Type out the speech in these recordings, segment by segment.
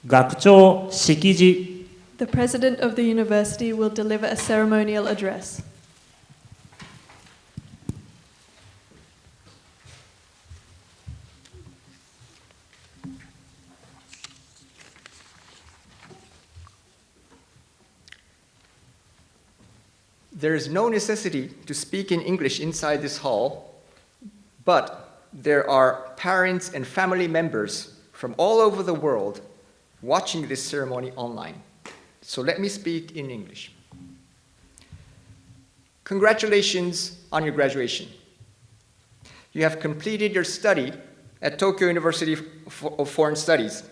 学長式辞 The president of the university will deliver a ceremonial address. There is no necessity to speak in English inside this hall, but there are parents and family members from all over the world watching this ceremony online. So let me speak in English. Congratulations on your graduation. You have completed your study at Tokyo University of Foreign Studies,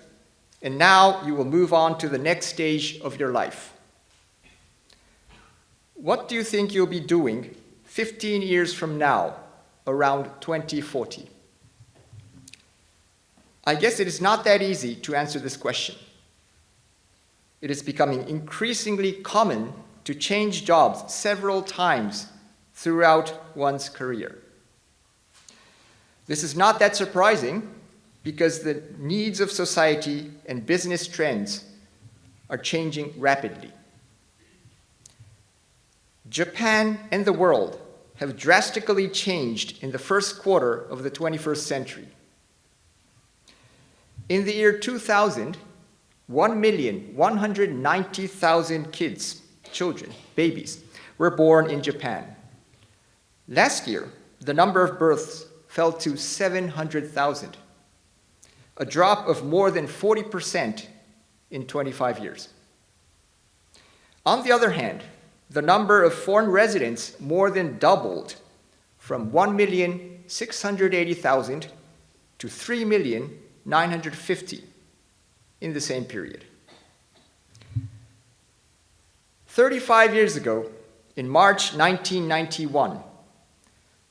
and now you will move on to the next stage of your life. What do you think you'll be doing 15 years from now, around 2040? I guess it is not that easy to answer this question. It is becoming increasingly common to change jobs several times throughout one's career. This is not that surprising because the needs of society and business trends are changing rapidly. Japan and the world have drastically changed in the first quarter of the 21st century. In the year 2000, 1,190,000 kids, children, babies, were born in Japan. Last year, the number of births fell to 700,000, a drop of more than 40% in 25 years. On the other hand, the number of foreign residents more than doubled from 1,680,000 to 3,950,000 in the same period. 35 years ago, in March 1991,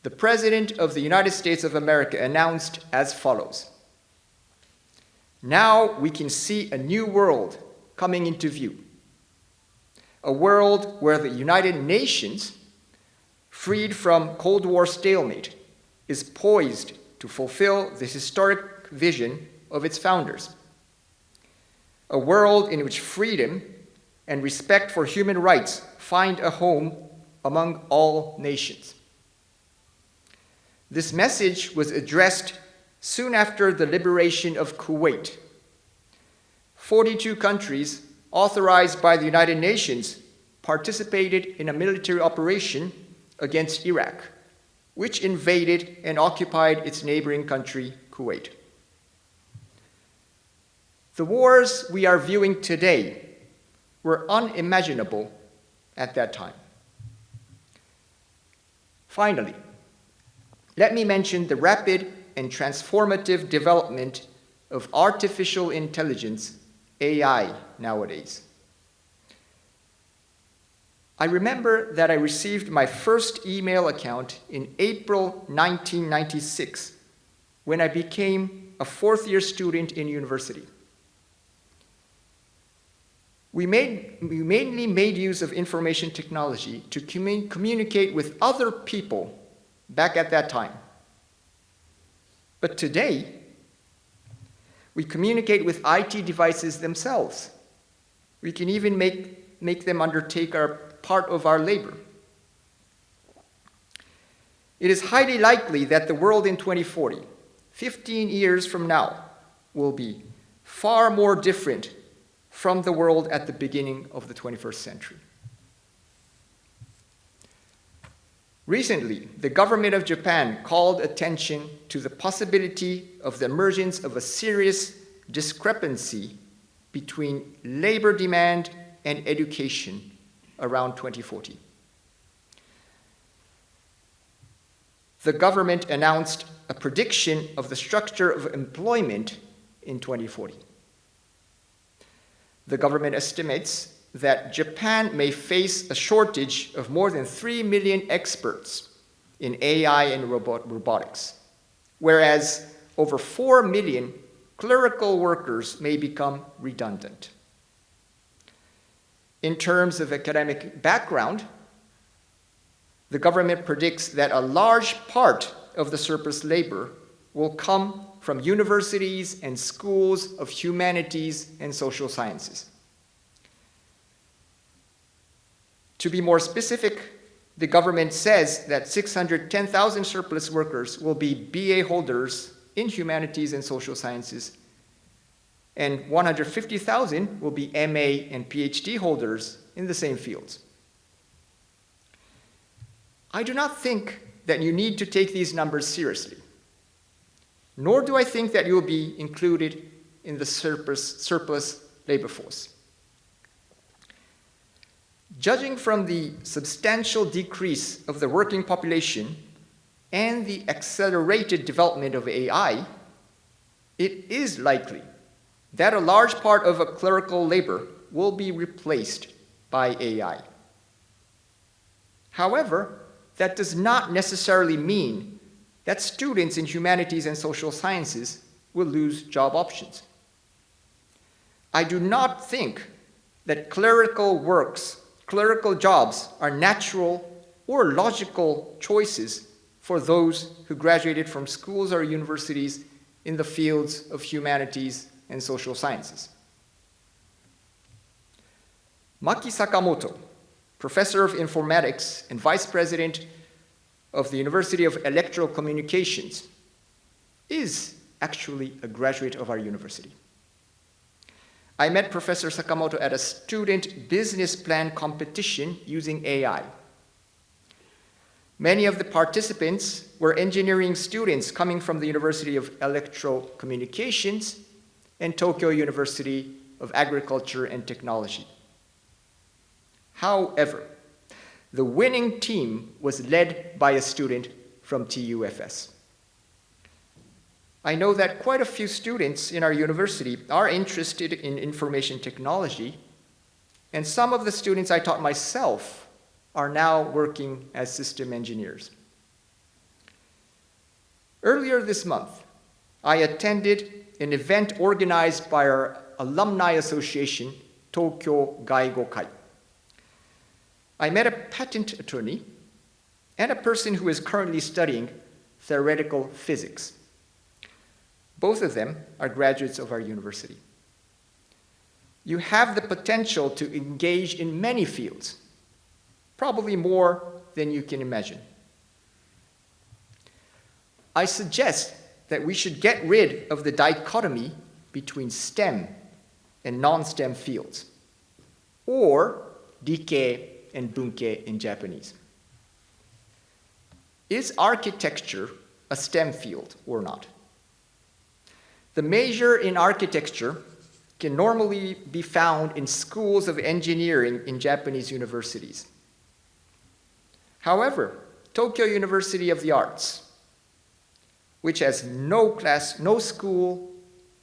the President of the United States of America announced as follows: "Now we can see a new world coming into view. A world where the United Nations, freed from Cold War stalemate, is poised to fulfill the historic vision of its founders. A world in which freedom and respect for human rights find a home among all nations." This message was addressed soon after the liberation of Kuwait. 42 countries authorized by the United Nations participated in a military operation against Iraq, which invaded and occupied its neighboring country, Kuwait. The wars we are viewing today were unimaginable at that time. Finally, let me mention the rapid and transformative development of artificial intelligence, AI, nowadays. I remember that I received my first email account in April 1996 when I became a fourth-year student in university. We mainly made use of information technology to communicate with other people back at that time. But today, we communicate with IT devices themselves. We can even make them undertake part of our labor. It is highly likely that the world in 2040, 15 years from now, will be far more different from the world at the beginning of the 21st century. Recently, the government of Japan called attention to the possibility of the emergence of a serious discrepancy between labor demand and education around 2040. The government announced a prediction of the structure of employment in 2040. The government estimates that Japan may face a shortage of more than 3 million experts in AI and robotics, whereas over 4 million clerical workers may become redundant. In terms of academic background, the government predicts that a large part of the surplus labor will come from universities and schools of humanities and social sciences. To be more specific, the government says that 610,000 surplus workers will be BA holders in humanities and social sciences, and 150,000 will be MA and PhD holders in the same fields. I do not think that you need to take these numbers seriously, nor do I think that you will be included in the surplus labor force. Judging from the substantial decrease of the working population and the accelerated development of AI, it is likely that a large part of a clerical labor will be replaced by AI. However, that does not necessarily mean that students in humanities and social sciences will lose job options. I do not think that clerical jobs are natural or logical choices for those who graduated from schools or universities in the fields of humanities and social sciences. Maki Sakamoto, professor of informatics and vice president of the University of Electrical Communications, is actually a graduate of our university. I met Professor Sakamoto at a student business plan competition using AI. Many of the participants were engineering students coming from the University of Electrical Communications and Tokyo University of Agriculture and Technology. However, the winning team was led by a student from TUFS. I know that quite a few students in our university are interested in information technology, and some of the students I taught myself are now working as system engineers. Earlier this month, I attended an event organized by our alumni association, Tokyo Gaigo Kai. I met a patent attorney and a person who is currently studying theoretical physics. Both of them are graduates of our university. You have the potential to engage in many fields, probably more than you can imagine. I suggest that we should get rid of the dichotomy between STEM and non-STEM fields, or Rikei and Bunkei in Japanese. Is architecture a STEM field or not? The major in architecture can normally be found in schools of engineering in Japanese universities. However, Tokyo University of the Arts, which has no school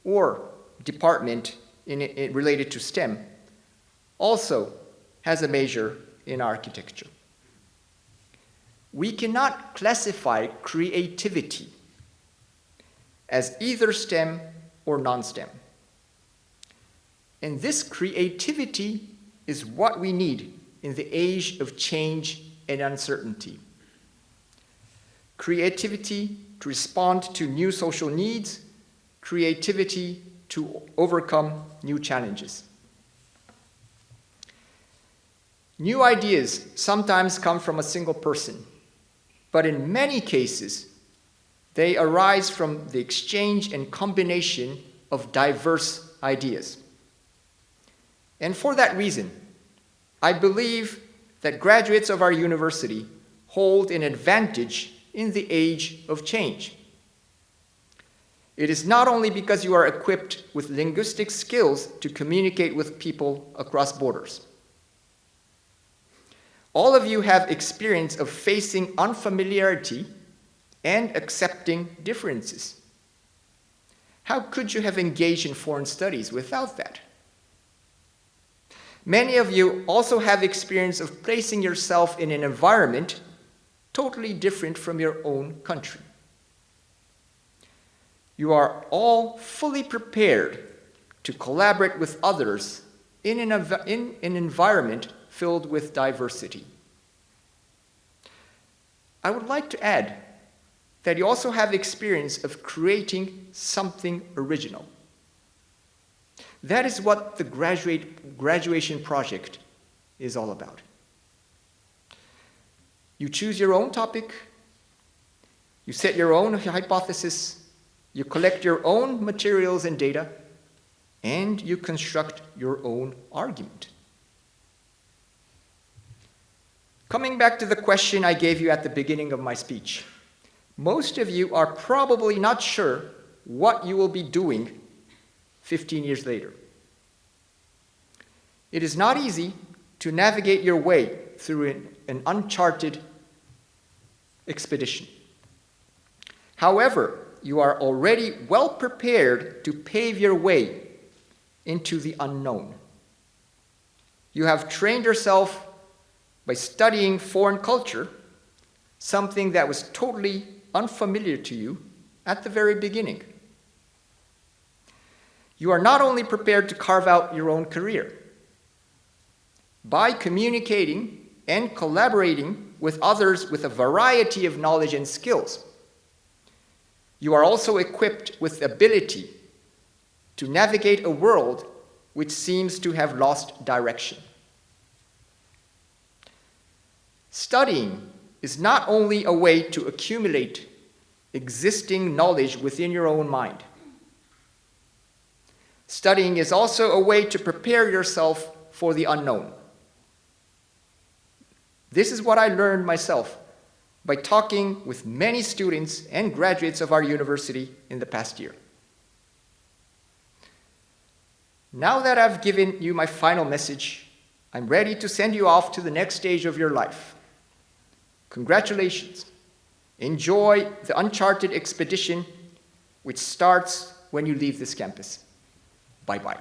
or department related to STEM, also has a major in architecture. We cannot classify creativity as either STEM or non-STEM. And this creativity is what we need in the age of change and uncertainty. Creativity to respond to new social needs, creativity to overcome new challenges. New ideas sometimes come from a single person, but in many cases, they arise from the exchange and combination of diverse ideas. And for that reason, I believe that graduates of our university hold an advantage in the age of change. It is not only because you are equipped with linguistic skills to communicate with people across borders. All of you have experience of facing unfamiliarity and accepting differences. How could you have engaged in foreign studies without that? Many of you also have experience of placing yourself in an environment totally different from your own country. You are all fully prepared to collaborate with others in an environment filled with diversity. I would like to add that you also have the experience of creating something original. That is what the graduation project is all about. You choose your own topic, you set your own hypothesis, you collect your own materials and data, and you construct your own argument. Coming back to the question I gave you at the beginning of my speech, most of you are probably not sure what you will be doing 15 years later. It is not easy to navigate your way through an uncharted expedition. However, you are already well prepared to pave your way into the unknown. You have trained yourself by studying foreign culture, something that was totally unfamiliar to you at the very beginning. You are not only prepared to carve out your own career. By communicating and collaborating with others with a variety of knowledge and skills, you are also equipped with the ability to navigate a world which seems to have lost direction. Studying is not only a way to accumulate existing knowledge within your own mind. Studying is also a way to prepare yourself for the unknown. This is what I learned myself by talking with many students and graduates of our university in the past year. Now that I've given you my final message, I'm ready to send you off to the next stage of your life. Congratulations. Enjoy the uncharted expedition which starts when you leave this campus. Bye-bye.